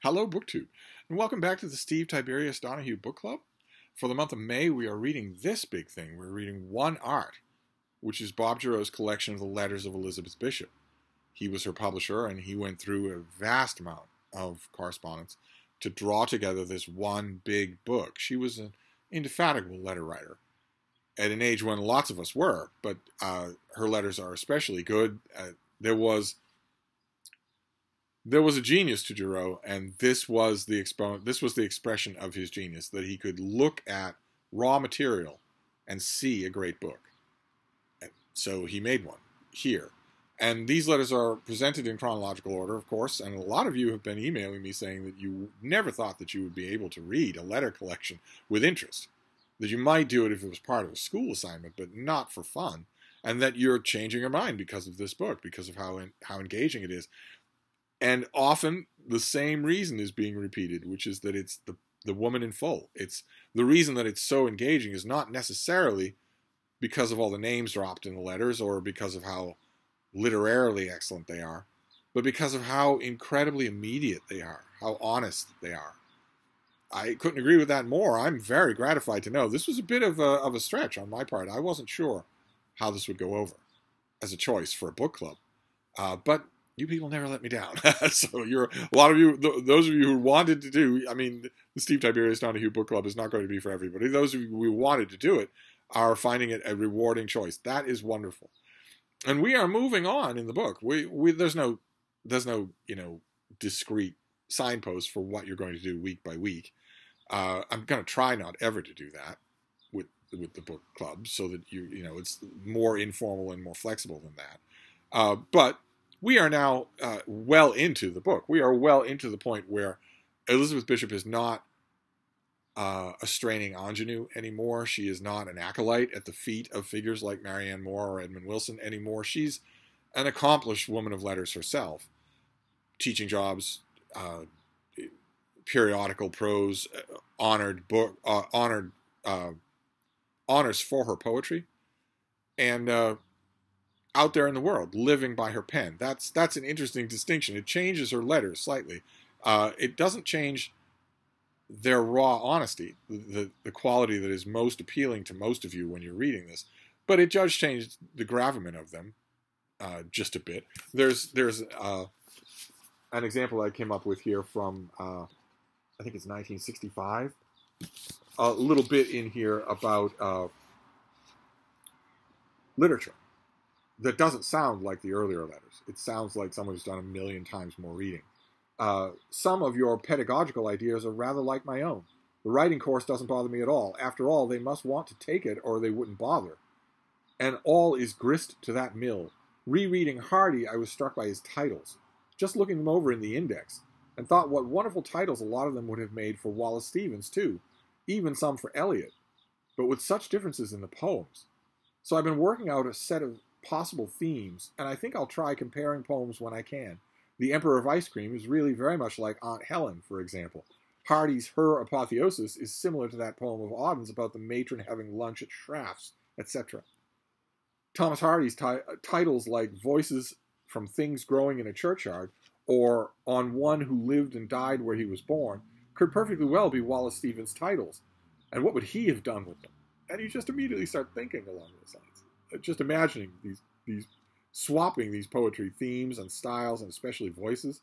Hello, BookTube, and welcome back to the Steve Tiberius Donoghue Book Club. For the month of May, we are reading this big thing. We're reading One Art, which is Bob Giroux's collection of the letters of Elizabeth Bishop. He was her publisher, and he went through a vast amount of correspondence to draw together this one big book. She was an indefatigable letter writer at an age when lots of us were, but her letters are especially good. There was a genius to Giroux, and this was the expression of his genius, that he could look at raw material and see a great book. And so he made one here. And these letters are presented in chronological order, of course, and a lot of you have been emailing me saying that you never thought that you would be able to read a letter collection with interest, that you might do it if it was part of a school assignment, but not for fun, and that you're changing your mind because of this book, because of how engaging it is. And often the same reason is being repeated, which is that it's the woman in full. It's the reason that it's so engaging is not necessarily because of all the names dropped in the letters or because of how literarily excellent they are, but because of how incredibly immediate they are, how honest they are. I couldn't agree with that more. I'm very gratified to know this was a bit of a stretch on my part. I wasn't sure how this would go over as a choice for a book club, but you people never let me down. So a lot of you, those of you who wanted to do, I mean, the Steve Tiberius Donoghue Book Club is not going to be for everybody. Those of you who wanted to do it are finding it a rewarding choice. That is wonderful. And we are moving on in the book. There's no discrete signpost for what you're going to do week by week. I'm going to try not ever to do that with the book club, so that it's more informal and more flexible than that. But we are now well into the book. We are well into the point where Elizabeth Bishop is not a straining ingenue anymore. She is not an acolyte at the feet of figures like Marianne Moore or Edmund Wilson anymore. She's an accomplished woman of letters herself. Teaching jobs, periodical prose, honors for her poetry, and out there in the world, living by her pen. That's an interesting distinction. It changes her letters slightly. It doesn't change their raw honesty, the quality that is most appealing to most of you when you're reading this, but it does change the gravamen of them just a bit. There's an example I came up with here from, I think it's 1965. A little bit in here about literature that doesn't sound like the earlier letters. It sounds like someone who's done a million times more reading. Some of your pedagogical ideas are rather like my own. The writing course doesn't bother me at all. After all, they must want to take it or they wouldn't bother. And all is grist to that mill. Rereading Hardy, I was struck by his titles. Just looking them over in the index, and thought what wonderful titles a lot of them would have made for Wallace Stevens, too. Even some for Eliot. But with such differences in the poems. So I've been working out a set of possible themes, and I think I'll try comparing poems when I can. The Emperor of Ice Cream is really very much like Aunt Helen, for example. Hardy's Her Apotheosis is similar to that poem of Auden's about the matron having lunch at Schraff's, etc. Thomas Hardy's titles like Voices from Things Growing in a Churchyard or On One Who Lived and Died Where He Was Born could perfectly well be Wallace Stevens' titles. And what would he have done with them? And you just immediately start thinking along those lines. Just imagining these swapping these poetry themes and styles and especially voices.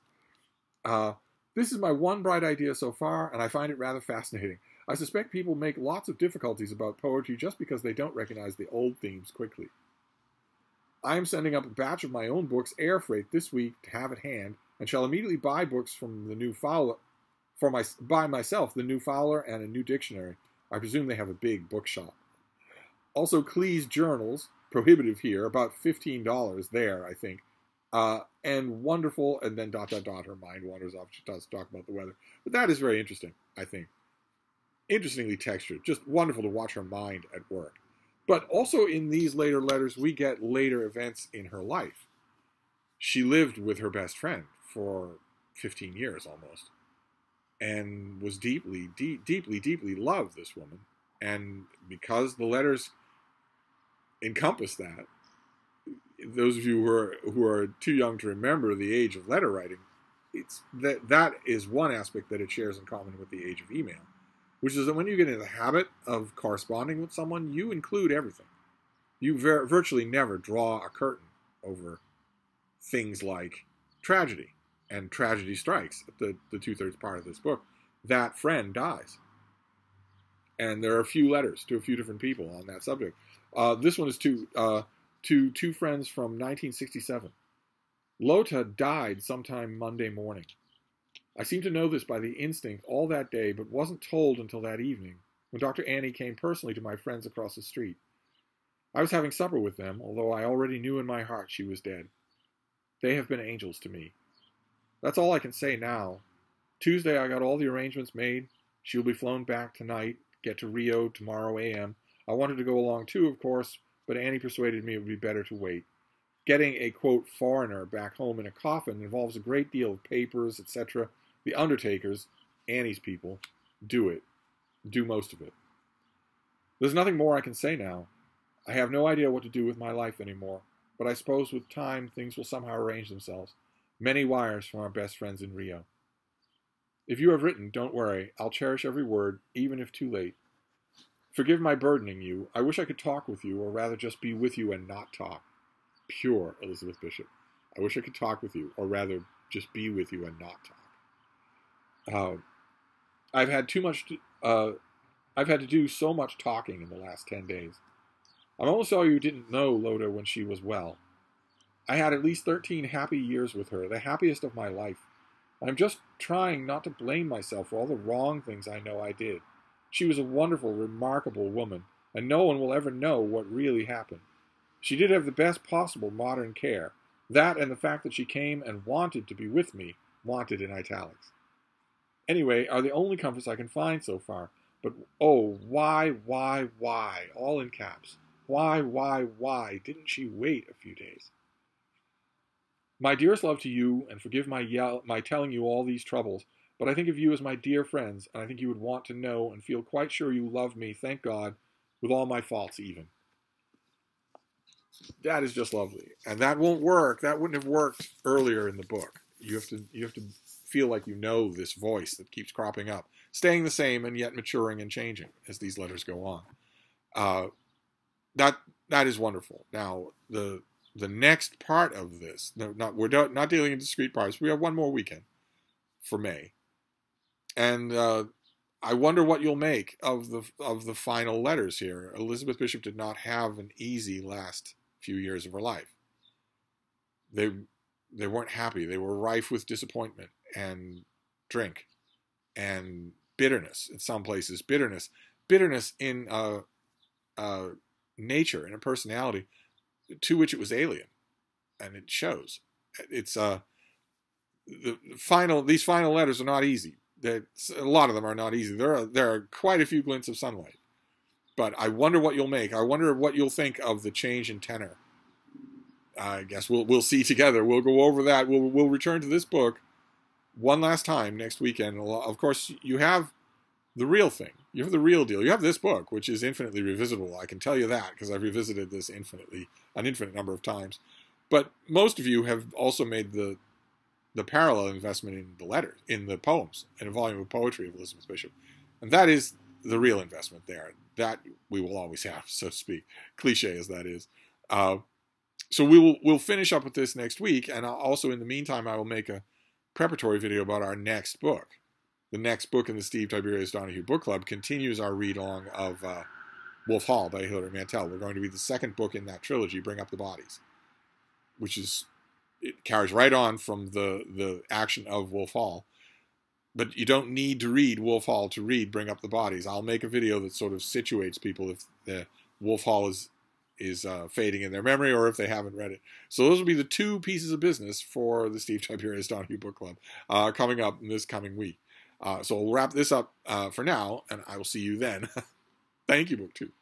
This is my one bright idea so far, and I find it rather fascinating. I suspect people make lots of difficulties about poetry just because they don't recognize the old themes quickly. I am sending up a batch of my own books air freight this week to have at hand, and shall immediately buy books from the New Fowler by myself, the New Fowler and a new dictionary. I presume they have a big bookshop. Also, Clee's journals, prohibitive here, about $15 there, I think. And wonderful, and then ... her mind wanders off. She does talk about the weather. But that is very interesting, I think. Interestingly textured. Just wonderful to watch her mind at work. But also in these later letters, we get later events in her life. She lived with her best friend for 15 years almost. And was deeply, deeply loved, this woman. And because the letters encompass that, those of you who are too young to remember the age of letter writing, that is one aspect that it shares in common with the age of email, which is that when you get into the habit of corresponding with someone, you include everything. You virtually never draw a curtain over things like tragedy, and tragedy strikes at the 2/3 part of this book. That friend dies. And there are a few letters to a few different people on that subject. This one is to two friends from 1967. Lota died sometime Monday morning. I seemed to know this by the instinct all that day, but wasn't told until that evening, when Dr. Annie came personally to my friends across the street. I was having supper with them, although I already knew in my heart she was dead. They have been angels to me. That's all I can say now. Tuesday I got all the arrangements made. She will be flown back tonight, get to Rio tomorrow a.m. I wanted to go along too, of course, but Annie persuaded me it would be better to wait. Getting a, quote, foreigner back home in a coffin involves a great deal of papers, etc. The undertakers, Annie's people, do most of it. There's nothing more I can say now. I have no idea what to do with my life anymore, but I suppose with time things will somehow arrange themselves. Many wires from our best friends in Rio. If you have written, don't worry. I'll cherish every word, even if too late. Forgive my burdening you. I wish I could talk with you, or rather just be with you and not talk. Pure Elizabeth Bishop. I wish I could talk with you, or rather just be with you and not talk. I've had to do so much talking in the last 10 days. I'm almost all you didn't know Lota when she was well. I had at least 13 happy years with her, the happiest of my life. I'm just trying not to blame myself for all the wrong things I know I did. She was a wonderful, remarkable woman, and no one will ever know what really happened. She did have the best possible modern care. That and the fact that she came and wanted to be with me, wanted in italics. Anyway, are the only comforts I can find so far. But oh, why, all in caps. Why didn't she wait a few days? My dearest love to you, and forgive my telling you all these troubles, but I think of you as my dear friends, and I think you would want to know and feel quite sure you love me, thank God, with all my faults even. That is just lovely. And that won't work. That wouldn't have worked earlier in the book. You have to feel like you know this voice that keeps cropping up, staying the same and yet maturing and changing as these letters go on. That is wonderful. Now, the next part of this, we're not dealing in discrete parts. We have one more weekend for May, and I wonder what you'll make of the final letters here. Elizabeth Bishop did not have an easy last few years of her life. They weren't happy. They were rife with disappointment and drink and bitterness in some places. Bitterness in nature, in a personality to which it was alien, and it shows. It's these final letters are not easy. A lot of them are not easy. There are quite a few glints of sunlight. But I wonder what you'll make. I wonder what you'll think of the change in tenor. I guess we'll see together. We'll go over that. We'll return to this book one last time next weekend. Of course, you have the real thing. You have the real deal. You have this book, which is infinitely revisitable. I can tell you that because I've revisited this an infinite number of times. But most of you have also made the parallel investment in the letters, in the poems, in a volume of poetry of Elizabeth Bishop. And that is the real investment there. That we will always have, so to speak, cliche as that is. So we'll finish up with this next week, and also in the meantime, I will make a preparatory video about our next book. The next book in the Steve Tiberius Donoghue Book Club continues our read-along of Wolf Hall by Hilary Mantel. We're going to be the second book in that trilogy, Bring Up the Bodies, which it carries right on from the action of Wolf Hall. But you don't need to read Wolf Hall to read Bring Up the Bodies. I'll make a video that sort of situates people if the Wolf Hall is fading in their memory or if they haven't read it. So those will be the two pieces of business for the Steve Tiberius Donoghue Book Club coming up in this coming week. So we'll wrap this up for now, and I will see you then. Thank you, BookTube.